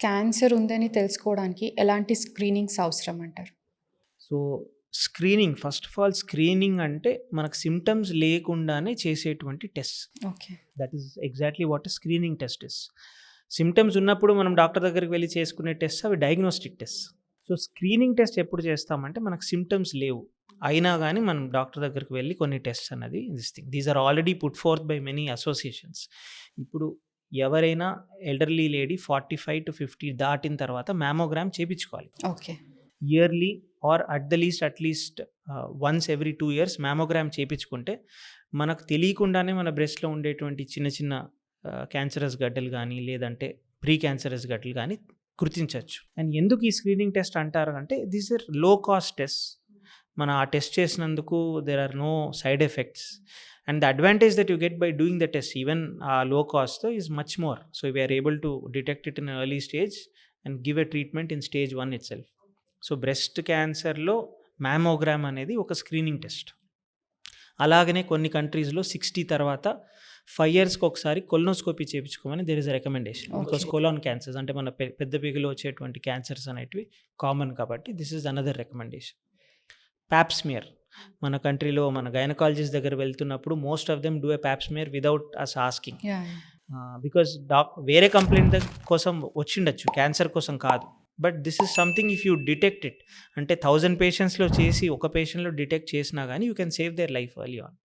Cancer ఉందని తెలుసుకోవడానికి ఎలాంటి స్క్రీనింగ్స్ అవసరం అంటారు? So screening, first of all screening అంటే మనకు సిమ్టమ్స్ లేకుండానే చేసేటువంటి test. Okay. That is exactly what screening test is. Symptoms ఉన్నప్పుడు మనం డాక్టర్ దగ్గరికి వెళ్ళి చేసుకునే టెస్ట్ అవి diagnostic test. So screening test ఎప్పుడు చేస్తామంటే మనకు సిమ్టమ్స్ లేవు అయినా కానీ మనం డాక్టర్ దగ్గరికి వెళ్ళి కొన్ని టెస్ట్ అన్నది these are already put forth by many associations. ఇప్పుడు ఎవరైనా ఎల్డర్లీ లేడీ 45 to 50 దాటిన తర్వాత మ్యామోగ్రామ్ చేయించుకోవాలి. Okay. Yearly or at least once every 2 years mammogram చేయించుకుంటే మనకు తెలియకుండానే మన బ్రెస్ట్లో ఉండేటువంటి చిన్న చిన్న క్యాన్సరస్ గడ్డలు కానీ లేదంటే ప్రీ క్యాన్సరస్ గడ్డలు కానీ గుర్తించవచ్చు. అండ్ ఎందుకు ఈ స్క్రీనింగ్ టెస్ట్ అంటారు అంటే this are low cost test. మనం ఆ టెస్ట్ చేసినందుకు there are no side effects and the advantage that you get by doing the test even a low cost is much more. So we're able to detect it in early stage and give a treatment in stage 1 itself. So breast క్యాన్సర్లో mammogram అనేది ఒక screening test. అలాగనే కొన్ని కంట్రీస్లో 60 తర్వాత 5 yearsకి ఒకసారి colonoscopy చేయించుకోమని there is a recommendation. Because colon cancers అంటే మన పెద్ద పేగులో వచ్చేటువంటి క్యాన్సర్స్ అనేటివి కామన్ కాబట్టి this is another recommendation. Pap smear మన కంట్రీలో మన గైనకాలజిస్ట్ దగ్గర వెళ్తున్నప్పుడు most of them do a pap smear without us asking. Because వేరే కంప్లైంట్ కోసం వచ్చిండొచ్చు, క్యాన్సర్ కోసం కాదు. But this is something if you detect it అంటే 1000 patientsలో చేసి ఒక పేషెంట్లో డిటెక్ట్ చేసినా కానీ you can save their life early on.